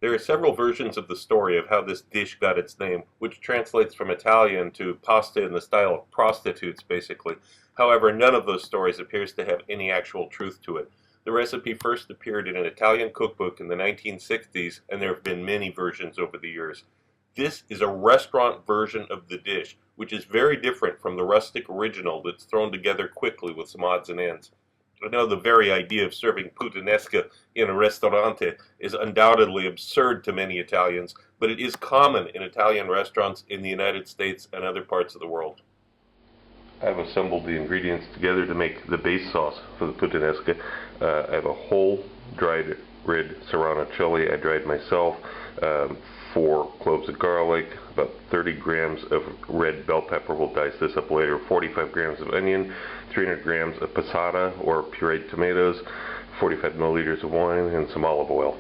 There are several versions of the story of how this dish got its name, which translates from Italian to pasta in the style of prostitutes, basically. However, none of those stories appears to have any actual truth to it. The recipe first appeared in an Italian cookbook in the 1960s, and there have been many versions over the years. This is a restaurant version of the dish, which is very different from the rustic original that's thrown together quickly with some odds and ends. I know the very idea of serving Puttanesca in a ristorante is undoubtedly absurd to many Italians, but it is common in Italian restaurants in the United States and other parts of the world. I've assembled the ingredients together to make the base sauce for the Puttanesca. I have a whole dried red serrano chili I dried myself, 4 cloves of garlic, about 30 grams of red bell pepper, we'll dice this up later, 45 grams of onion, 300 grams of passata or pureed tomatoes, 45 milliliters of wine, and some olive oil.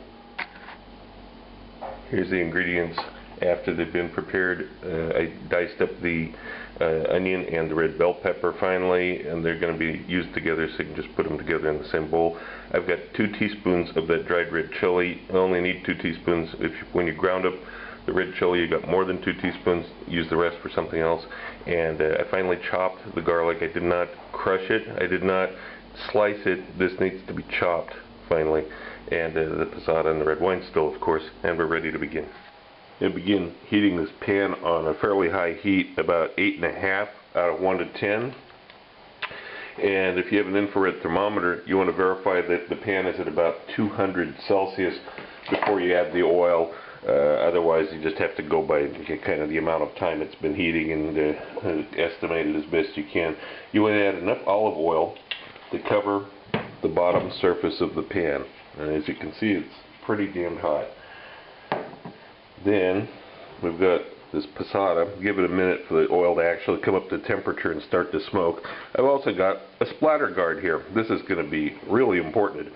Here's the ingredients after they've been prepared. I diced up the onion and the red bell pepper finely, and they're going to be used together, so you can just put them together in the same bowl. I've got 2 teaspoons of that dried red chili. I only need 2 teaspoons. When you ground up the red chili, you got more than 2 teaspoons. Use the rest for something else. And I finally chopped the garlic. I did not crush it. I did not slice it. This needs to be chopped finally. And the passata and the red wine still, of course. And we're ready to begin. And begin heating this pan on a fairly high heat, about 8.5 out of 1 to 10. And if you have an infrared thermometer, you want to verify that the pan is at about 200 Celsius before you add the oil. Otherwise, you just have to go by kind of the amount of time it's been heating and estimate it as best you can. You want to add enough olive oil to cover the bottom surface of the pan. And as you can see, it's pretty damn hot. Then we've got this passata. Give it a minute for the oil to actually come up to temperature and start to smoke. I've also got a splatter guard here. This is going to be really important.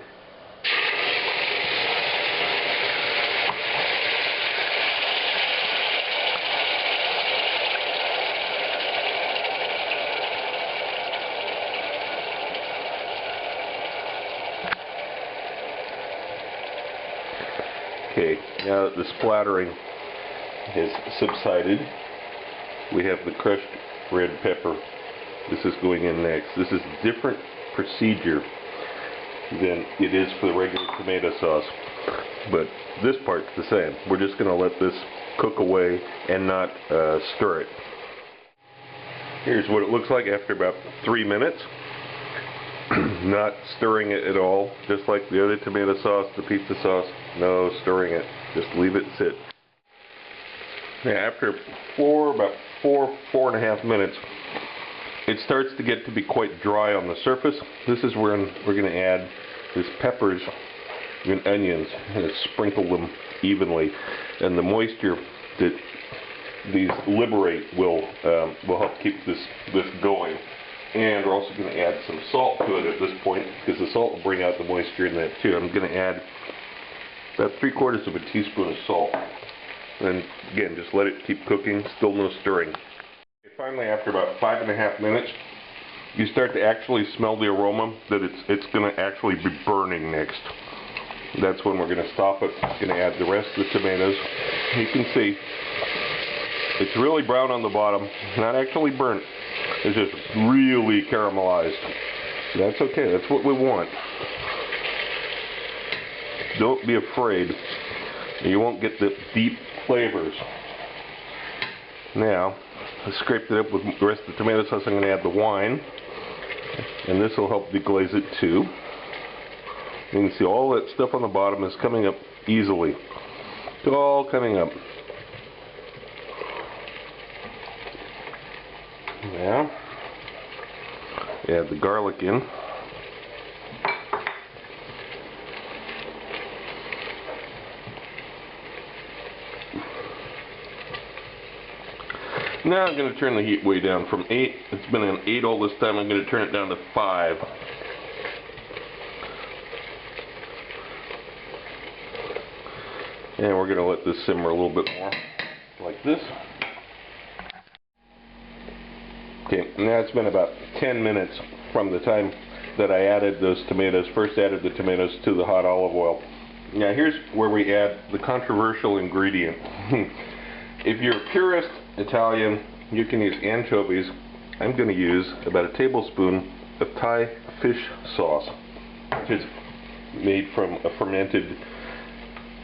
Okay, now that the splattering has subsided, we have the crushed red pepper. This is going in next. This is a different procedure than it is for the regular tomato sauce, but this part's the same. We're just going to let this cook away and not stir it. Here's what it looks like after about 3 minutes. Not stirring it at all, just like the other tomato sauce, the pizza sauce. No stirring it, just leave it sit. Now after about 4.5 minutes, it starts to get to be quite dry on the surface. This is where we're going to add these peppers and onions and sprinkle them evenly, and the moisture that these liberate will help keep this going. And we're also going to add some salt to it at this point, because the salt will bring out the moisture in that too. I'm going to add about 3/4 of a teaspoon of salt. And again, just let it keep cooking, still no stirring. Finally, after about 5.5 minutes, you start to actually smell the aroma that it's going to actually be burning next. That's when we're going to stop it. Going to add the rest of the tomatoes. You can see it's really brown on the bottom, not actually burnt. It's just really caramelized. That's okay, that's what we want. Don't be afraid. You won't get the deep flavors. Now, I scraped it up with the rest of the tomato sauce. I'm going to add the wine. And this will help deglaze it too. You can see all that stuff on the bottom is coming up easily. It's all coming up. Now, add the garlic in. Now I'm going to turn the heat way down from 8. It's been on 8 all this time. I'm going to turn it down to 5. And we're going to let this simmer a little bit more, like this. Okay, now it's been about 10 minutes from the time that I added those tomatoes. First added the tomatoes to the hot olive oil. Now here's where we add the controversial ingredient. If you're a purist Italian, you can use anchovies. I'm going to use about a tablespoon of Thai fish sauce, which is made from a fermented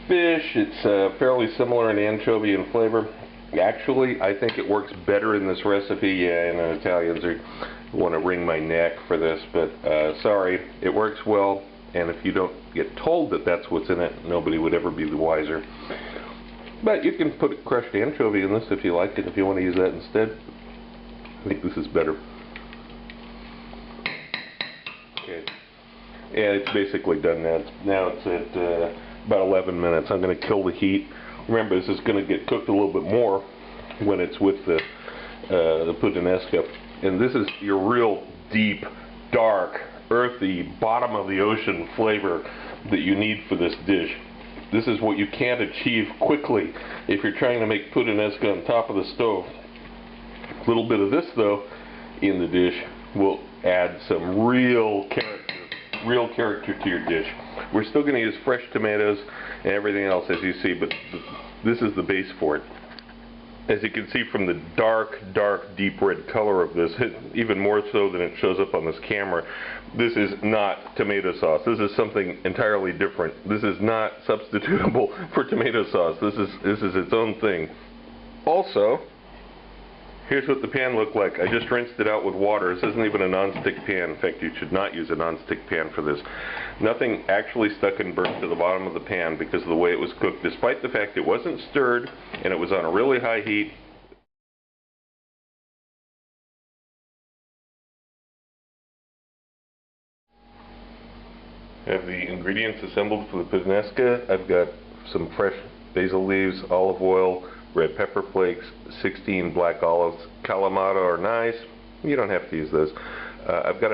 fish. It's fairly similar in anchovy in flavor. Actually, I think it works better in this recipe. Yeah, I know Italians want to wring my neck for this, but sorry, it works well. And if you don't get told that that's what's in it, nobody would ever be the wiser. But you can put crushed anchovy in this if you like it, if you want to use that instead. I think this is better. Okay. And it's basically done now. Now it's at about 11 minutes. I'm going to kill the heat. Remember, this is going to get cooked a little bit more when it's with the Puttanesca. And this is your real deep, dark, earthy, bottom of the ocean flavor that you need for this dish. This is what you can't achieve quickly if you're trying to make Puttanesca on top of the stove. A little bit of this, though, in the dish will add some real character to your dish. We're still going to use fresh tomatoes and everything else, as you see, but this is the base for it. As you can see from the dark, deep red color of this, even more so than it shows up on this camera, this is not tomato sauce. This is something entirely different. This is not substitutable for tomato sauce. This is its own thing. Also, here's what the pan looked like. I just rinsed it out with water. This isn't even a non-stick pan. In fact, you should not use a non-stick pan for this. Nothing actually stuck and burnt to the bottom of the pan because of the way it was cooked, despite the fact it wasn't stirred and it was on a really high heat. I have the ingredients assembled for the puttanesca. I've got some fresh basil leaves, olive oil, red pepper flakes, 16 black olives. Kalamata are nice. You don't have to use those. I've got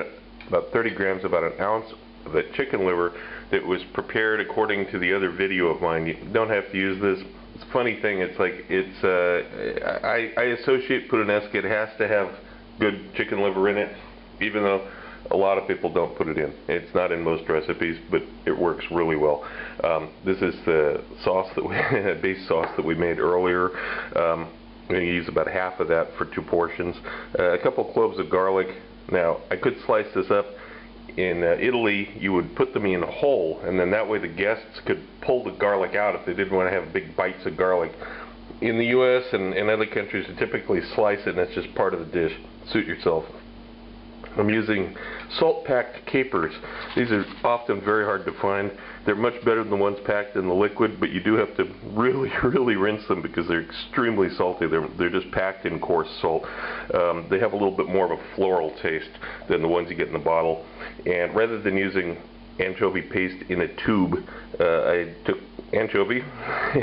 about 30 grams, about an ounce of that chicken liver that was prepared according to the other video of mine. You don't have to use this. It's a funny thing. It's like I associate puttanesca. It has to have good chicken liver in it, even though a lot of people don't put it in. It's not in most recipes, but it works really well. This is the sauce that we base sauce that we made earlier. I'm going to use about half of that for 2 portions. A couple cloves of garlic. Now, I could slice this up. In Italy, you would put them in whole, and then that way the guests could pull the garlic out if they didn't want to have big bites of garlic. In the U.S. and other countries, you typically slice it, and it's just part of the dish. Suit yourself. I'm using salt-packed capers. These are often very hard to find. They're much better than the ones packed in the liquid, but you do have to really rinse them because they're extremely salty. They're just packed in coarse salt. They have a little bit more of a floral taste than the ones you get in the bottle. And rather than using anchovy paste in a tube, I took anchovy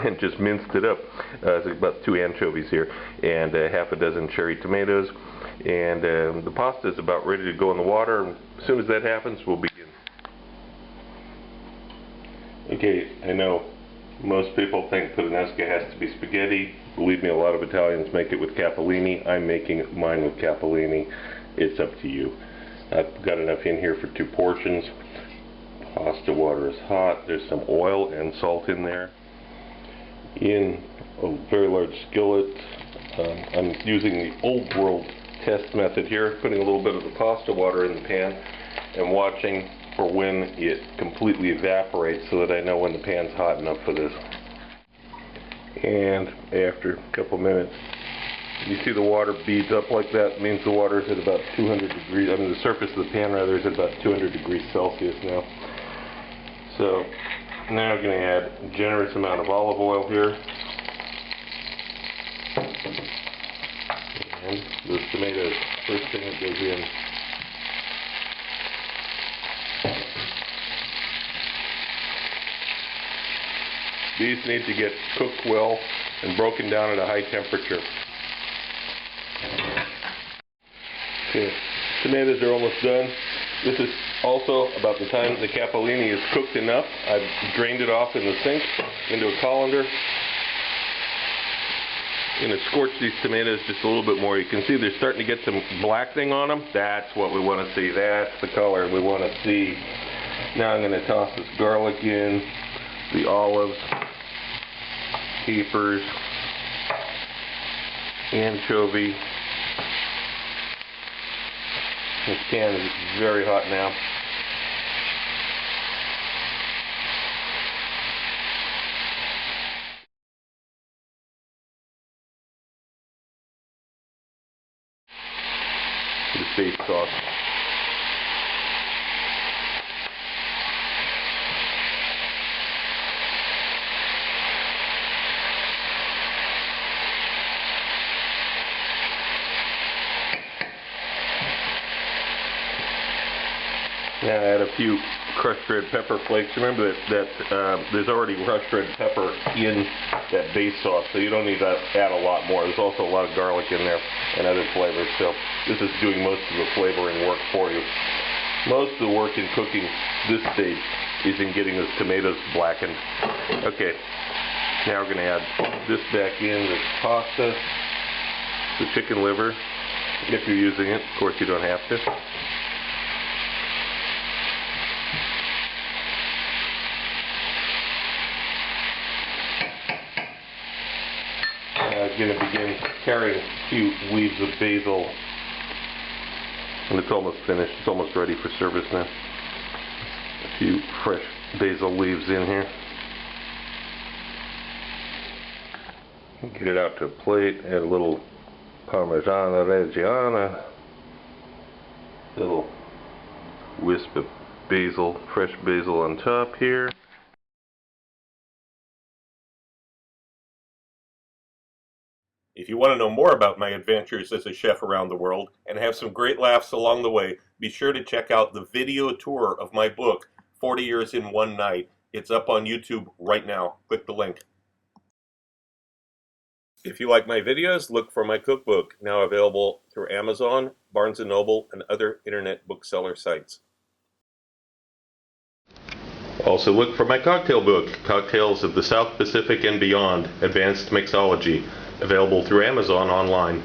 and just minced it up. It's about 2 anchovies here, and half a dozen cherry tomatoes. And the pasta is about ready to go in the water. And as soon as that happens, we'll begin. Okay, I know most people think puttanesca has to be spaghetti. Believe me, a lot of Italians make it with cappellini. I'm making mine with cappellini. It's up to you. I've got enough in here for 2 portions. Pasta water is hot. There's some oil and salt in there. In a very large skillet, I'm using the old world test method here, putting a little bit of the pasta water in the pan and watching for when it completely evaporates so that I know when the pan's hot enough for this. And after a couple minutes, you see the water beads up like that. It means the water is at about 200 degrees, the surface of the pan rather is at about 200 degrees Celsius now. So now I'm going to add a generous amount of olive oil here. And those tomatoes, first thing that goes in. These need to get cooked well and broken down at a high temperature. Okay, tomatoes are almost done. This is also about the time the cappellini is cooked enough. I've drained it off in the sink into a colander. I'm going to scorch these tomatoes just a little bit more. You can see they're starting to get some black thing on them. That's what we want to see. That's the color we want to see. Now I'm going to toss this garlic in. the olives, capers, anchovy. This pan is very hot now. The base sauce. Now add a few crushed red pepper flakes. Remember that there's already crushed red pepper in that base sauce, so you don't need to add a lot more. There's also a lot of garlic in there and other flavors, so this is doing most of the flavoring work for you. Most of the work in cooking this stage is in getting those tomatoes blackened. Okay, now we're going to add this back in, the pasta, the chicken liver, if you're using it. Of course, you don't have to. Going to begin carrying a few leaves of basil, and it's almost finished. It's almost ready for service now. A few fresh basil leaves in here. Get it out to a plate. Add a little Parmigiano Reggiano, a little wisp of basil, fresh basil on top here. If you want to know more about my adventures as a chef around the world and have some great laughs along the way, be sure to check out the video tour of my book, 40 Years in One Night. It's up on YouTube right now. Click the link. If you like my videos, look for my cookbook, now available through Amazon, Barnes & Noble, and other internet bookseller sites. Also look for my cocktail book, Cocktails of the South Pacific and Beyond, Advanced Mixology, available through Amazon online.